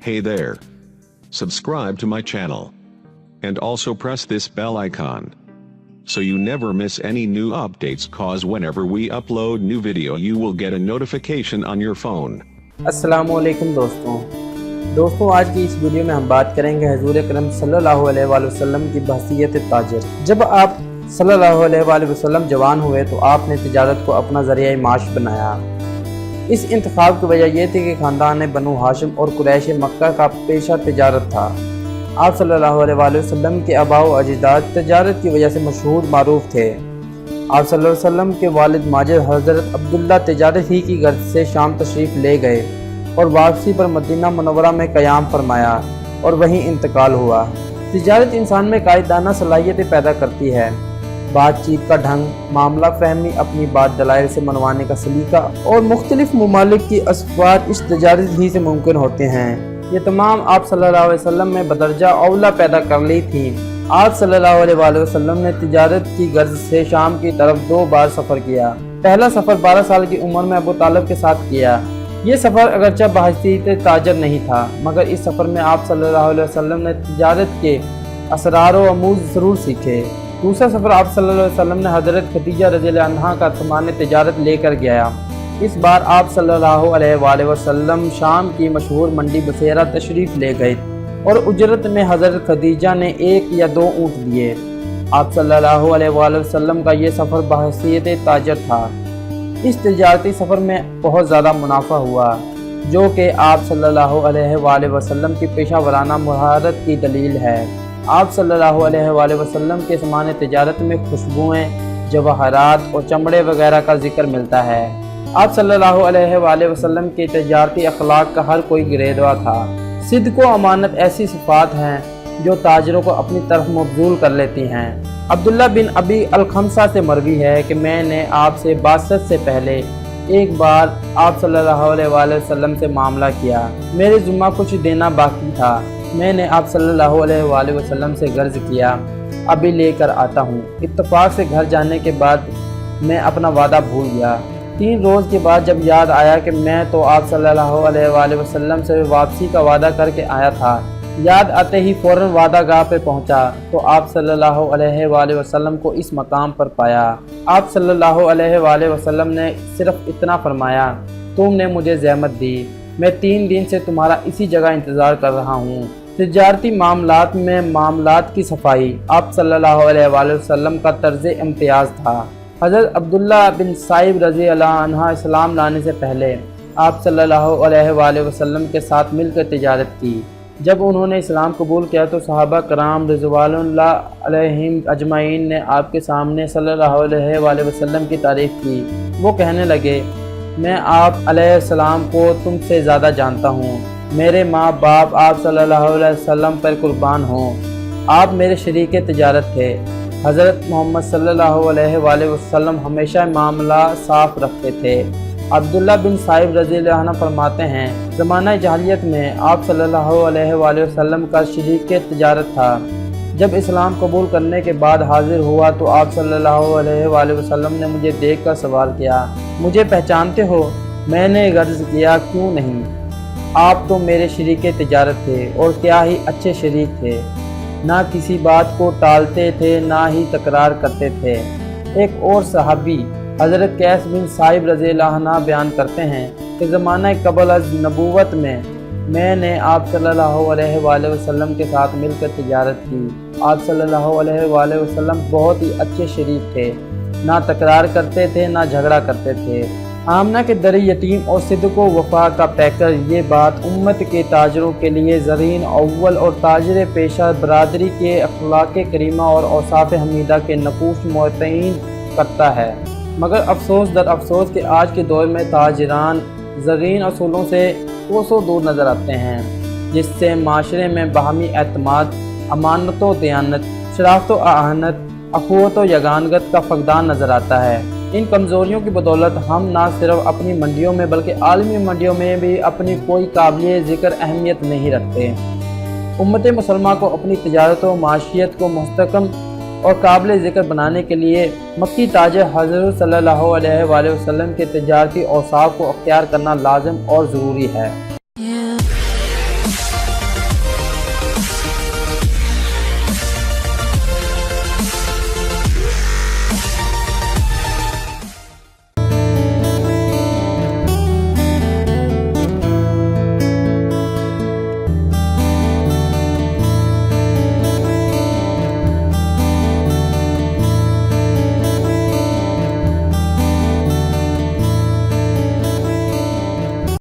Hey there. Subscribe to my channel. And also press this bell icon, so you never miss any new updates, cause whenever we upload new video you will get a notification on your phone. अस्सलामुअलैकुम दोस्तों आज की इस video में हम बात करेंगे हुजूर अकरम सल्लल्लाहु अलैहि वसल्लम की बहसीयत ताजिर। जब आप सल्लल्लाहु अलैहि वसल्लम जवान हुए तो आपने तिजारत को अपना ज़रिया माश बनाया। इस इंतखाब की वजह यह थी कि ख़ानदान बनु हाशिम और कुरैश मक्का का पेशा तिजारत था। आप सल्लल्लाहु अलैहि वसल्लम के आबा व अजदाद तिजारत की वजह से मशहूर मारूफ थे। आप सल्लल्लाहु अलैहि वसल्लम के वालिद माजिद हज़रत अब्दुल्ला तिजारत ही की गर्ज से शाम तशरीफ़ ले गए और वापसी पर मदीना मुनव्वरा में क़याम फरमाया और वहीं इंतकाल हुआ। तिजारत इंसान में कायदाना सलाहियतें पैदा करती है। बातचीत का ढंग, मामला फहमी, अपनी बात दलाइल से मनवाने का सलीका और मुख्तलिफ ममालिक की असफ़ात इस तिजारत ही से मुमकिन होते हैं। ये तमाम आप सल्लल्लाहु अलैहि वसल्लम में बदरजा औला पैदा कर ली थी। आप सल्लल्लाहु अलैहि वसल्लम ने तिजारत की गर्ज से शाम की तरफ 2 बार सफ़र किया। पहला सफ़र 12 साल की उम्र में अबू तालिब के साथ किया। ये सफ़र अगरचे बहसीयत ताजर नहीं था, मगर इस सफ़र में आप सल्लल्लाहु अलैहि वसल्लम ने तिजारत के असरार व अमूज ज़रूर सीखे। दूसरा सफ़र आप सल्लल्लाहु अलैहि वसल्लम ने हज़रत खदीजा रज़ियल्लाहु अन्हा का सामान तिजारत लेकर गया। इस बार आप सल्लल्लाहु अलैहि वसल्लम शाम की मशहूर मंडी बसेरा तशरीफ़ ले गए और उजरत में हज़रत खदीजा ने 1 या 2 ऊँट दिए। आप सल्लल्लाहु अलैहि वसल्लम का ये सफ़र बहसीयत ताजर था। इस तिजारती सफ़र में बहुत ज़्यादा मुनाफा हुआ, जो कि आप सल्लल्लाहु अलैहि वसल्लम की पेशा वराना महारत की दलील है। आप सल्लल्लाहु अलैहि वसल्लम के सामान तिजारत में खुशबुएँ, जवाहरात और चमड़े वगैरह का जिक्र मिलता है। आप सल्लल्लाहु अलैहि वसल्लम के तिजारती अखलाक का हर कोई गिरेदवा था। सिद्क़ व अमानत ऐसी सिफ़ात हैं जो ताजरों को अपनी तरफ मबजूल कर लेती हैं। अब्दुल्ला बिन अबी अल-खमसा से मरवी है कि मैंने आपसे बासत से पहले एक बार आप सल्लल्लाहु अलैहि वसल्लम से मामला किया। मेरे ज़िम्मा कुछ देना बाकी था। मैंने आप सल्लल्लाहु अलैहि वसल्लम से गर्ज किया, अभी लेकर आता हूँ। इत्तफाक से घर जाने के बाद मैं अपना वादा भूल गया। 3 रोज़ के बाद जब याद आया कि मैं तो आप सल्लल्लाहु अलैहि वसल्लम से वापसी का वादा करके आया था। याद आते ही फ़ौरन वादा गाह पे पहुँचा तो आप सल्लल्लाहु अलैहि वसल्लम को इस मकाम पर पाया। आप सल्लल्लाहु अलैहि वसल्लम ने सिर्फ इतना फरमाया, तुमने मुझे ज़हमत दी, मैं 3 दिन से तुम्हारा इसी जगह इंतज़ार कर रहा हूँ। तिजारती मामलात में मामलात की सफाई आप सल्लल्लाहु अलैहि वसल्लम का तर्ज़ इम्तियाज़ था। हज़रत अब्दुल्ला बिन साइब रज़ियल्लाहु अन्हा इस्लाम लाने से पहले आप सल्लल्लाहु अलैहि वसल्लम के साथ मिलकर तिजारत की। जब उन्होंने इस्लाम कबूल किया तो सहाबा कराम रिज़वानुल्लाह अलैहिम अजमाइन ने आपके सामने सल्लल्लाहु अलैहि वसल्लम की तारीफ़ की। वो कहने लगे, मैं आप अलैहिस्सलाम को तुमसे ज़्यादा जानता हूँ। मेरे माँ बाप आप सल्लल्लाहु अलैहि वसल्लम पर कुर्बान हों। आप मेरे शरीक तिजारत थे। हज़रत मोहम्मद सल्लल्लाहु अलैहि वसल्लम हमेशा मामला साफ़ रखते थे। अब्दुल्ला बिन साइब रज़ियल्लाहु अन्हु फरमाते हैं, ज़माना जahलियत में आप सल्लल्लाहु अलैहि वसल्लम का शरीक तिजारत था। जब इस्लाम कबूल करने के बाद हाजिर हुआ तो आप सल्लल्लाहु अलैहि वसल्लम ने मुझे देखकर सवाल किया, मुझे पहचानते हो? मैंने गर्ज किया, क्यों नहीं, आप तो मेरे शरीक तिजारत थे और क्या ही अच्छे शरीक थे। ना किसी बात को टालते थे, ना ही तकरार करते थे। एक और सहाबी हज़रत कैस बिन साइब रज़ियल्लाहु अन्हु बयान करते हैं कि ज़माना क़बल अज़ नबूवत में मैंने आप सल्लल्लाहु अलैहि वसल्लम के साथ मिलकर तिजारत की। आप सल्लल्लाहु अलैहि वसल्लम बहुत ही अच्छे शरीक थे, ना तकरार करते थे, ना झगड़ा करते थे। आमना के दर यतीम और सिद्क़ व वफ़ा का पैकर, ये बात उम्मत के ताजरों के लिए ज़रीन अव्वल और ताजर पेशा बरादरी के अखलाक करीमा और औसाफ़ हमीदा के नकूश मुतय्यन करता है। मगर अफसोस दर अफसोस के आज के दौर में ताजरान ज़रीन असूलों से कोसों दूर नज़र आते हैं, जिससे माशरे में बाहमी एतमाद, अमानत व दयानत, शराफ़त व आहनत, अखुवत व यगानगत का फ़क़दान नज़र आता है। इन कमज़ोरियों की बदौलत हम ना सिर्फ अपनी मंडियों में बल्कि आलमी मंडियों में भी अपनी कोई काबिल ज़िक्र अहमियत नहीं रखते। उम्मत मुसलमान को अपनी तिजारत व माशियत को मुस्तकम और काबिल ज़िक्र बनाने के लिए मक्की ताजर हज़रत सल्लल्लाहु अलैहि वसल्लम के तिजारती औसाफ को अख्तियार करना लाज़िम और ज़रूरी है।